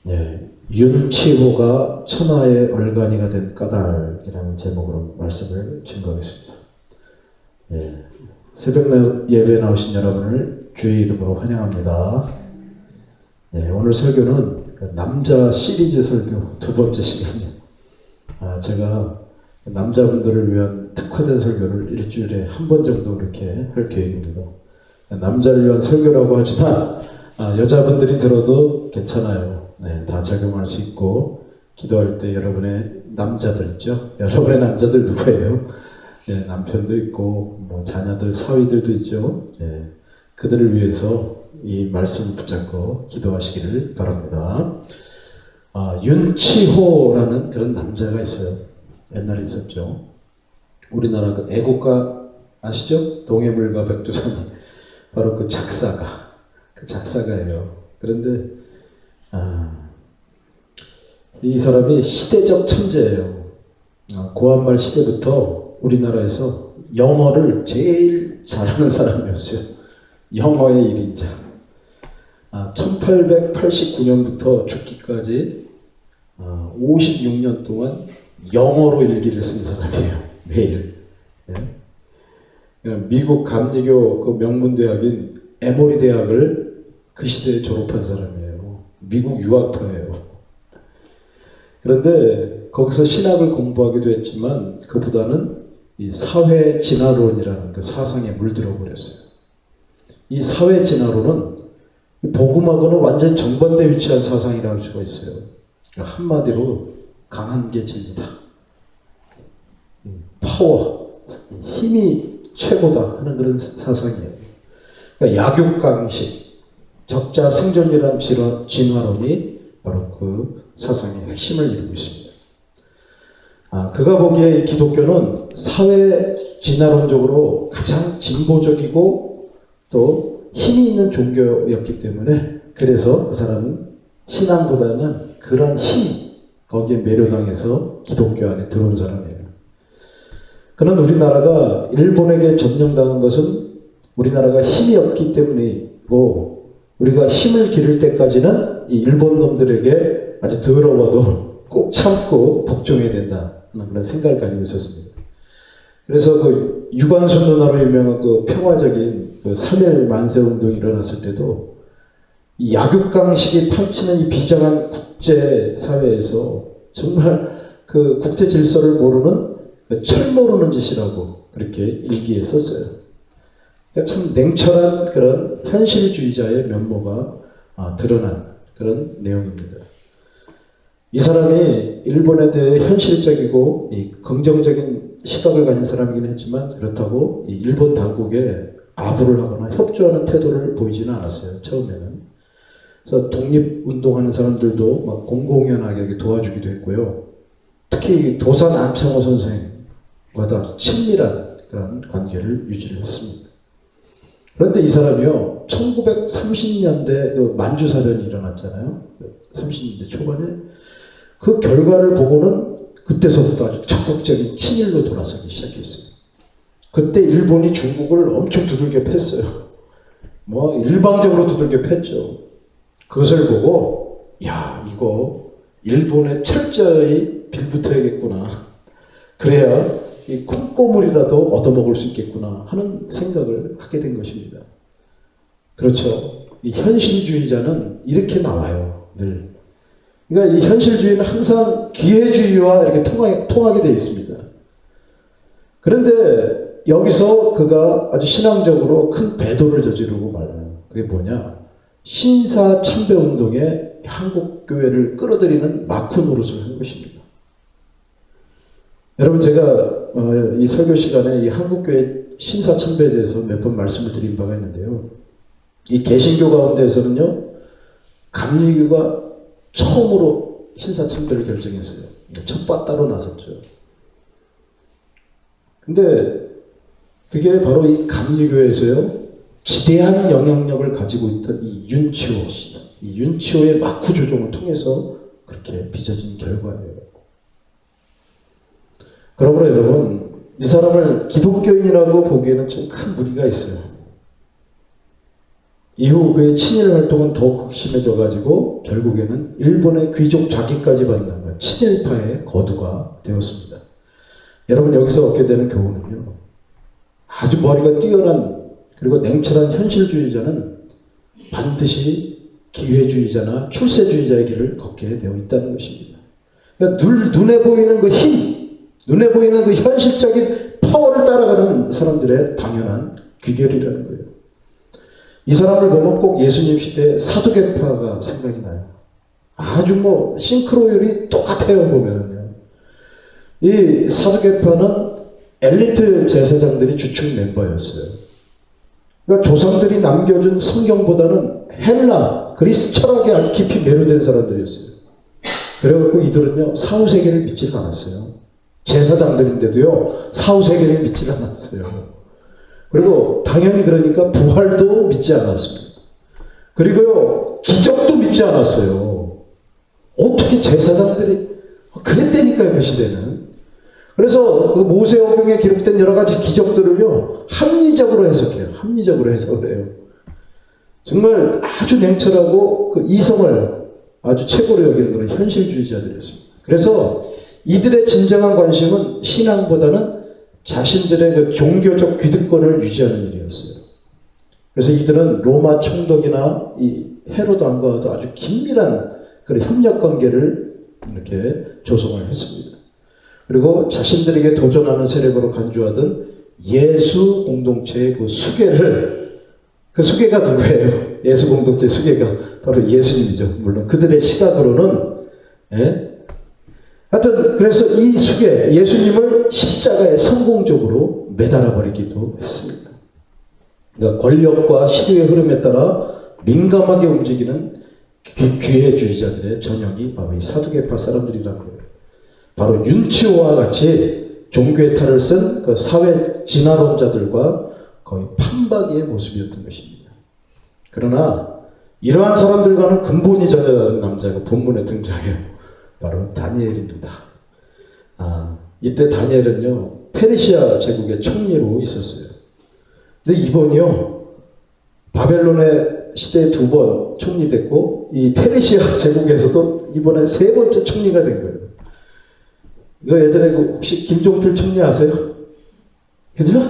네, 윤치호가 천하의 얼간이가 된 까닭이라는 제목으로 말씀을 증거하겠습니다. 네, 새벽 예배에 나오신 여러분을 주의 이름으로 환영합니다. 네, 오늘 설교는 남자 시리즈 설교 두 번째 시간이에요. 제가 남자분들을 위한 특화된 설교를 일주일에 한 번 정도 이렇게 할 계획입니다. 남자를 위한 설교라고 하지만 여자분들이 들어도 괜찮아요. 네, 다 적용할 수 있고, 기도할 때 여러분의 남자들 있죠? 여러분의 남자들 누구예요? 네, 남편도 있고 뭐 자녀들, 사위들도 있죠. 네, 그들을 위해서 이 말씀을 붙잡고 기도하시기를 바랍니다. 윤치호라는 그런 남자가 있어요. 옛날에 있었죠. 우리나라 그 애국가 아시죠? 동해물과 백두산이 바로 그 작사가예요. 그런데 이 사람이 시대적 천재예요. 고한말 시대부터 우리나라에서 영어를 제일 잘하는 사람이었어요. 영어의 1인자. 1889년부터 죽기까지 56년 동안 영어로 일기를 쓴 사람이에요. 매일. 미국 감리교 그 명문대학인 에모리 대학을 그 시대에 졸업한 사람이에요. 미국 유학파예요. 그런데 거기서 신학을 공부하기도 했지만 그보다는 이 사회 진화론이라는 그 사상에 물들어 버렸어요. 이 사회 진화론은 복음하고는 완전 정반대 위치한 사상이라고 할 수가 있어요. 한마디로 강한 게 진리다. 파워, 힘이 최고다 하는 그런 사상이에요. 그러니까 약육강식, 적자 생존이라는 진화론이 바로 그 사상의 핵심을 이루고 있습니다. 그가 보기에 기독교는 사회 진화론적으로 가장 진보적이고 또 힘이 있는 종교였기 때문에, 그래서 그 사람은 신앙보다는 그런 힘, 거기에 매료당해서 기독교 안에 들어온 사람이에요. 그는 우리나라가 일본에게 점령당한 것은 우리나라가 힘이 없기 때문이고, 우리가 힘을 기를 때까지는 이 일본 놈들에게 아주 더러워도 꼭 참고 복종해야 된다는 그런 생각을 가지고 있었습니다. 그래서 그 유관순 누나로 유명한 그 평화적인 그 3.1 만세 운동이 일어났을 때도 이 약육강식이 펼치는 이 비정한 국제 사회에서 정말 그 국제 질서를 모르는 철 모르는 짓이라고 그렇게 일기에 썼어요. 그러니까 참 냉철한 그런 현실주의자의 면모가 드러난 그런 내용입니다. 이 사람이 일본에 대해 현실적이고 긍정적인 시각을 가진 사람이긴 했지만, 그렇다고 이 일본 당국에 아부를 하거나 협조하는 태도를 보이지는 않았어요. 처음에는. 그래서 독립운동하는 사람들도 막 공공연하게 도와주기도 했고요. 특히 도산 안창호 선생과도 친밀한 그런 관계를 유지를 했습니다. 그런데 이 사람이요, 1930년대 그 만주사변이 일어났잖아요. 30년대 초반에. 그 결과를 보고는 그때서부터 아주 적극적인 친일로 돌아서기 시작했어요. 그때 일본이 중국을 엄청 두들겨 팼어요. 뭐 일방적으로 두들겨 팼죠. 그것을 보고, 야, 이거 일본에 철저히 빌붙어야겠구나. 그래야 이 콩고물이라도 얻어먹을 수 있겠구나 하는 생각을 하게 된 것입니다. 그렇죠. 이 현실주의자는 이렇게 나와요, 늘. 그러니까 이 현실주의는 항상 기회주의와 이렇게 통하게 되어 있습니다. 그런데 여기서 그가 아주 신앙적으로 큰 배도를 저지르고 말아요. 그게 뭐냐? 신사참배운동에 한국교회를 끌어들이는 마쿠 노릇을 한 것입니다. 여러분, 제가 이 설교 시간에 이 한국교회 신사참배에 대해서 몇 번 말씀을 드린 바가 있는데요. 이 개신교 가운데에서는요, 감리교가 처음으로 신사참배를 결정했어요. 첫바 따로 나섰죠. 근데 그게 바로 이 감리교회에서요, 지대한 영향력을 가지고 있던 이 윤치호 씨, 이 윤치호의 마쿠 조종을 통해서 그렇게 빚어진 결과예요. 그러므로 여러분, 이 사람을 기독교인이라고 보기에는 좀 큰 무리가 있어요. 이후 그의 친일 활동은 더욱 극심해져 가지고 결국에는 일본의 귀족 자기까지 받는 친일파의 거두가 되었습니다. 여러분 여기서 얻게 되는 교훈은요. 아주 머리가 뛰어난 그리고 냉철한 현실주의자는 반드시 기회주의자나 출세주의자의 길을 걷게 되어 있다는 것입니다. 그러니까 눈에 보이는 그 힘, 눈에 보이는 그 현실적인 파워를 따라가는 사람들의 당연한 귀결이라는 거예요. 이 사람을 보면 꼭 예수님 시대의 사두개파가 생각이 나요. 아주 싱크로율이 똑같아요, 보면은요. 이 사두개파는 엘리트 제사장들이 주축 멤버였어요. 그러니까 조상들이 남겨준 성경보다는 헬라, 그리스 철학에 아주 깊이 매료된 사람들이었어요. 그래갖고 이들은요, 사후세계를 믿지 않았어요. 제사장들인데도요, 사후세계를 믿지 않았어요. 그리고 당연히 그러니까 부활도 믿지 않았습니다. 그리고요, 기적도 믿지 않았어요. 어떻게 제사장들이 그랬다니까요, 그 시대는. 그래서 그 모세오경에 기록된 여러 가지 기적들을요, 합리적으로 해석해요. 합리적으로 해석을 해요. 정말 아주 냉철하고 그 이성을 아주 최고로 여기는 그런 현실주의자들이었습니다. 그래서 이들의 진정한 관심은 신앙보다는 자신들의 그 종교적 귀득권을 유지하는 일이었어요. 그래서 이들은 로마 총독이나 이 헤로드 왕과도 아주 긴밀한 그런 협력 관계를 이렇게 조성을 했습니다. 그리고 자신들에게 도전하는 세력으로 간주하던 예수 공동체의 그 수계를, 그 수계가 누구예요? 예수 공동체의 수계가 바로 예수님이죠. 물론 그들의 시각으로는, 예? 하여튼 그래서 이 수계, 예수님을 십자가에 성공적으로 매달아 버리기도 했습니다. 그러니까 권력과 시류의 흐름에 따라 민감하게 움직이는 기회주의자들의 전형이 바로 이 사두개파 사람들이라는 거예요. 바로 윤치호와 같이 종교의 탈을 쓴 그 사회 진화론자들과 거의 판박이의 모습이었던 것입니다. 그러나 이러한 사람들과는 근본이 전혀 다른 남자가 본문에 등장해요. 바로 다니엘입니다. 이때 다니엘은요, 페르시아 제국의 총리로 있었어요. 근데 이번이요, 바벨론의 시대에 2번 총리됐고, 이 페르시아 제국에서도 이번에 3번째 총리가 된 거예요. 이거 예전에 혹시 김종필 총리 아세요? 그죠?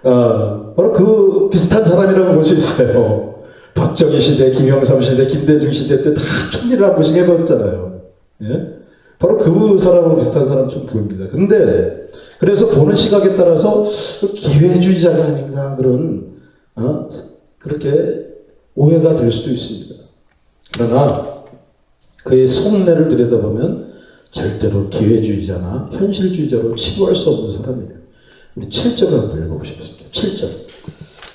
바로 그 비슷한 사람이라고 볼 수 있어요. 박정희 시대, 김영삼 시대, 김대중 시대 때 다 총리를 한 번씩 해봤잖아요. 예? 바로 그 사람하고 비슷한 사람 좀 보입니다. 그런데 그래서 보는 시각에 따라서 기회주의자가 아닌가 그런 그렇게 오해가 될 수도 있습니다. 그러나 그의 속내를 들여다보면 절대로 기회주의자나 현실주의자로 치부할 수 없는 사람이에요. 우리 7절을 한번 읽어보시겠습니다. 7절.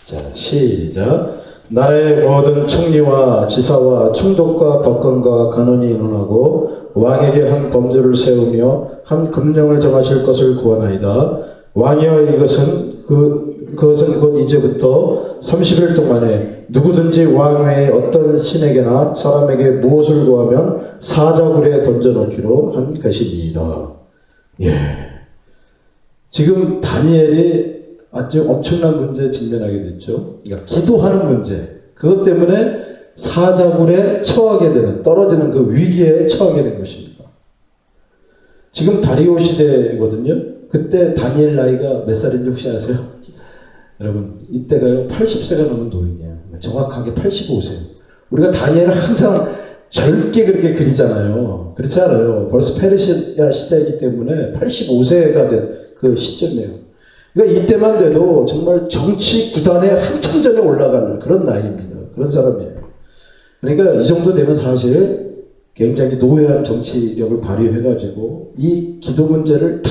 자, 시작. 나라의 모든 총리와 지사와 총독과 법관과 간원이 논하고 왕에게 한 법률을 세우며 한 금령을 정하실 것을 구하나이다. 왕이여 이것은 그것은 곧 이제부터 30일 동안에 누구든지 왕 외에 어떤 신에게나 사람에게 무엇을 구하면 사자굴에 던져놓기로 한 것입니다. 예. 지금 다니엘이 아주 엄청난 문제에 직면하게 됐죠. 그러니까 기도하는 문제. 그것 때문에 사자굴에 처하게 되는, 떨어지는 그 위기에 처하게 된 것입니다. 지금 다리오 시대거든요. 그때 다니엘 나이가 몇 살인지 혹시 아세요? 여러분, 이때가요, 80세가 넘은 노인이에요. 정확하게 85세예요. 우리가 다니엘을 항상 젊게 그렇게 그리잖아요. 그렇지 않아요. 벌써 페르시아 시대이기 때문에 85세가 된 그 시점이에요. 그러니까 이때만 돼도 정말 정치 구단의 한층전에 올라가는 그런 나이입니다. 그런 사람이에요. 그러니까 이 정도 되면 사실 굉장히 노회한 정치력을 발휘해가지고 이 기도 문제를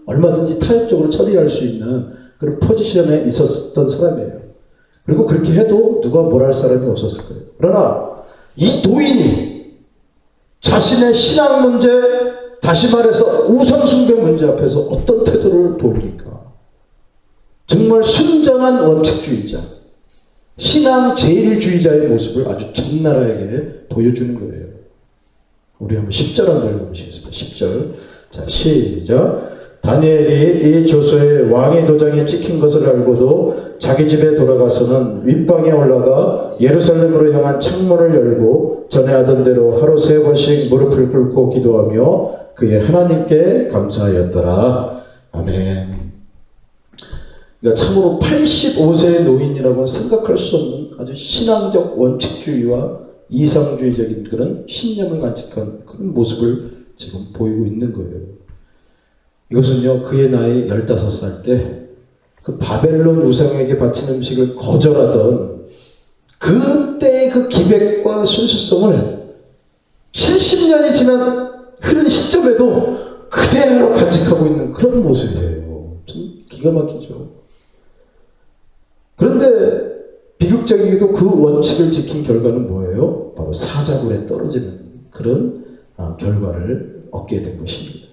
얼마든지 타협적으로 처리할 수 있는 그런 포지션에 있었던 사람이에요. 그리고 그렇게 해도 누가 뭘 할 사람이 없었을 거예요. 그러나 이 도인이 자신의 신앙 문제, 다시 말해서 우상숭배 문제 앞에서 어떤 태도를 보입니까? 정말 순정한 원칙주의자, 신앙 제일주의자의 모습을 아주 적나라하게 보여주는 거예요. 우리 한번 10절 한번 읽어보시겠습니다. 10절. 자, 시작. 다니엘이 이 조서에 왕의 도장이 찍힌 것을 알고도 자기 집에 돌아가서는 윗방에 올라가 예루살렘으로 향한 창문을 열고 전에 하던 대로 하루 3번씩 무릎을 꿇고 기도하며 그의 하나님께 감사하였더라. 아멘. 그러니까 참으로 85세의 노인이라고는 생각할 수 없는 아주 신앙적 원칙주의와 이상주의적인 그런 신념을 간직한 그런 모습을 지금 보이고 있는 거예요. 이것은요, 그의 나이 15살 때 그 바벨론 우상에게 바친 음식을 거절하던 그때의 그 기백과 순수성을 70년이 지난 흐른 시점에도 그대로 간직하고 있는 그런 모습이에요. 좀 기가 막히죠. 그런데 비극적이게도 그 원칙을 지킨 결과는 뭐예요? 바로 사자굴에 떨어지는 그런 결과를 얻게 된 것입니다.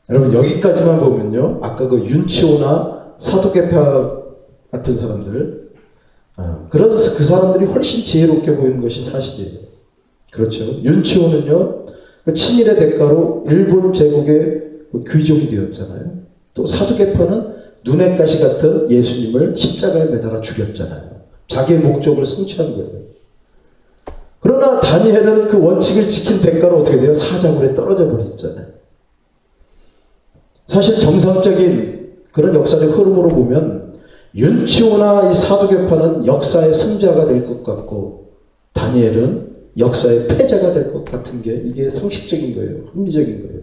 여러분, 여기까지만 보면요, 아까 그 윤치호나 사두개파 같은 사람들, 그런 그 사람들이 훨씬 지혜롭게 보이는 것이 사실이에요. 그렇죠. 윤치호는요, 그 친일의 대가로 일본 제국의 귀족이 되었잖아요. 또 사두개파는 눈의 가시 같은 예수님을 십자가에 매달아 죽였잖아요. 자기의 목적을 성취한 거예요. 그러나 다니엘은 그 원칙을 지킨 대가로 어떻게 돼요? 사자굴에 떨어져 버렸잖아요. 사실 정상적인 그런 역사적 흐름으로 보면 윤치호나 이 사두개파는 역사의 승자가 될 것 같고 다니엘은 역사의 패자가 될 것 같은 게 이게 상식적인 거예요. 합리적인 거예요.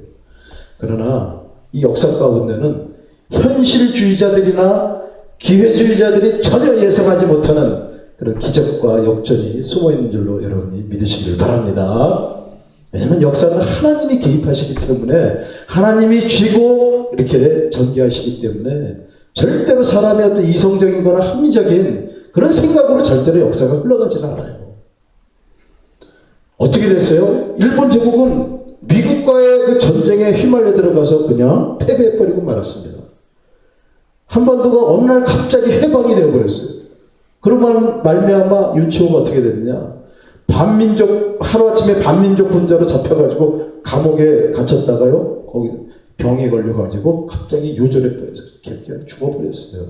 그러나 이 역사 가운데는 현실주의자들이나 기회주의자들이 전혀 예상하지 못하는 그런 기적과 역전이 숨어있는 줄로 여러분이 믿으시기를 바랍니다. 왜냐하면 역사는 하나님이 개입하시기 때문에 하나님이 쥐고 이렇게 전개하시기 때문에 절대로 사람의 어떤 이성적인 거나 합리적인 그런 생각으로 절대로 역사가 흘러가지는 않아요. 어떻게 됐어요? 일본 제국은 미국과의 그 전쟁에 휘말려 들어가서 그냥 패배해버리고 말았습니다. 한반도가 어느 날 갑자기 해방이 되어버렸어요. 그러고 말미암아 윤치호가 어떻게 됐느냐? 하루아침에 반민족 분자로 잡혀가지고 감옥에 갇혔다가요, 거기 병에 걸려가지고 갑자기 요절해버렸어요. 그냥 죽어버렸어요.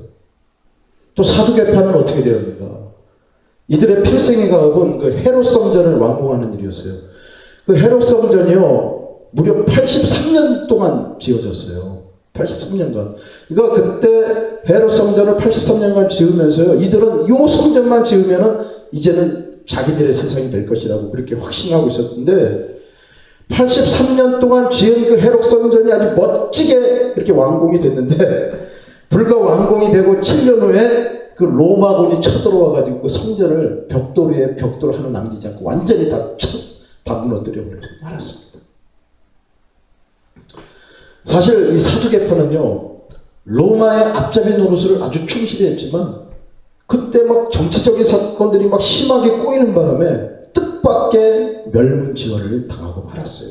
또 사두개파는 어떻게 되었는가? 이들의 필생의 가업은 그 헤롯 성전을 완공하는 일이었어요. 그 헤롯 성전이요, 무려 83년 동안 지어졌어요. 83년간. 그러니까 그때 헤롯 성전을 83년간 지으면서요, 이들은 요 성전만 지으면은 이제는 자기들의 세상이 될 것이라고 그렇게 확신하고 있었는데 83년 동안 지은 그 헤롯 성전이 아주 멋지게 이렇게 완공이 됐는데 불과 완공이 되고 7년 후에 그 로마군이 쳐들어와 가지고 그 성전을 벽돌 위에 벽돌 하나 남기지 않고 완전히 다 무너뜨려 말았습니다. 사실 이 사두개파는요, 로마의 앞잡이 노릇을 아주 충실히 했지만 그때 막 정치적인 사건들이 막 심하게 꼬이는 바람에 뜻밖의 멸문지화를 당하고 말았어요.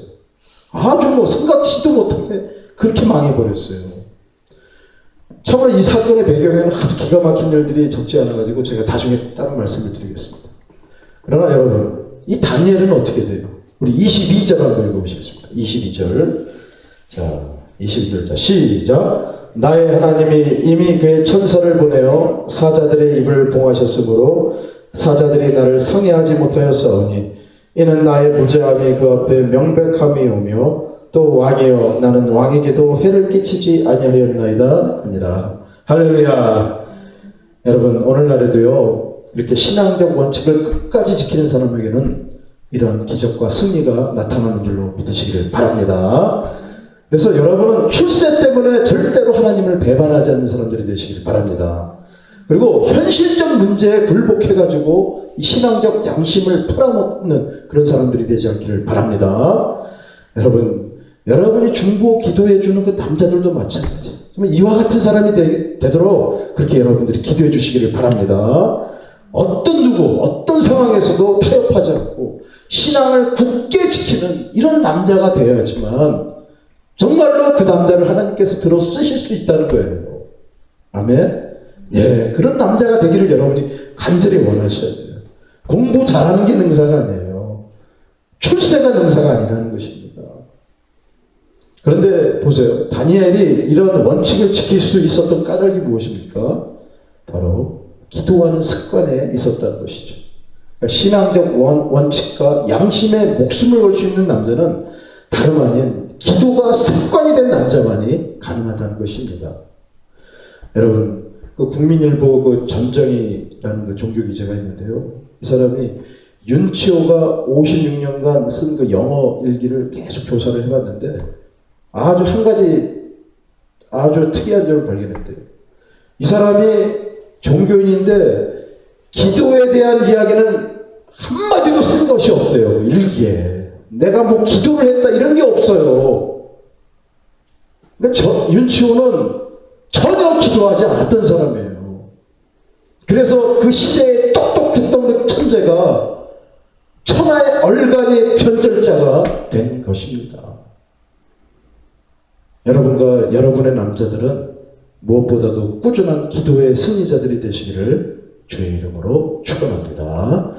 아주 뭐 생각지도 못하게 그렇게 망해버렸어요. 참으로 이 사건의 배경에는 아주 기가 막힌 일들이 적지 않아가지고 제가 나중에 다른 말씀을 드리겠습니다. 그러나 여러분, 이 다니엘은 어떻게 돼요? 우리 22절 한번 읽어보시겠습니다. 22절. 자, 22절. 자, 시작. 나의 하나님이 이미 그의 천사를 보내어 사자들의 입을 봉하셨으므로 사자들이 나를 상해하지 못하였사오니 이는 나의 무죄함이 그 앞에 명백함이 오며 또 왕이여 나는 왕에게도 해를 끼치지 아니하였나이다 아니라. 할렐루야. 여러분, 오늘날에도요, 이렇게 신앙적 원칙을 끝까지 지키는 사람에게는 이런 기적과 승리가 나타나는 줄로 믿으시기를 바랍니다. 그래서 여러분은 출세 때문에 절대로 하나님을 배반하지 않는 사람들이 되시길 바랍니다. 그리고 현실적 문제에 굴복해가지고 이 신앙적 양심을 팔아먹는 그런 사람들이 되지 않기를 바랍니다. 여러분이 중보 기도해주는 그 남자들도 마찬가지예요. 이와 같은 사람이 되도록 그렇게 여러분들이 기도해 주시기를 바랍니다. 어떤 상황에서도 타협하지 않고 신앙을 굳게 지키는 이런 남자가 되어야지만 정말로 그 남자를 하나님께서 들어 쓰실 수 있다는 거예요. 아멘? 예, 그런 남자가 되기를 여러분이 간절히 원하셔야 돼요. 공부 잘하는 게 능사가 아니에요. 출세가 능사가 아니라는 것입니다. 그런데 보세요. 다니엘이 이런 원칙을 지킬 수 있었던 까닭이 무엇입니까? 바로 기도하는 습관에 있었다는 것이죠. 그러니까 신앙적 원칙과 양심에 목숨을 걸 수 있는 남자는 다름 아닌 기도가 습관이 된 남자만이 가능하다는 것입니다. 여러분, 그 국민일보 그 전정희라는 그 종교 기자가 있는데요. 이 사람이 윤치호가 56년간 쓴 그 영어 일기를 계속 조사를 해봤는데 아주 한 가지 아주 특이한 점을 발견했대요. 이 사람이 종교인인데 기도에 대한 이야기는 한마디도 쓴 것이 없대요. 일기에. 내가 뭐 기도를 했다 이런 게 없어요. 그러니까 윤치호는 전혀 기도하지 않았던 사람이에요. 그래서 그 시대에 똑똑했던 그 천재가 천하의 얼간이 변절자가 된 것입니다. 여러분과 여러분의 남자들은 무엇보다도 꾸준한 기도의 승리자들이 되시기를 주의 이름으로 축원합니다.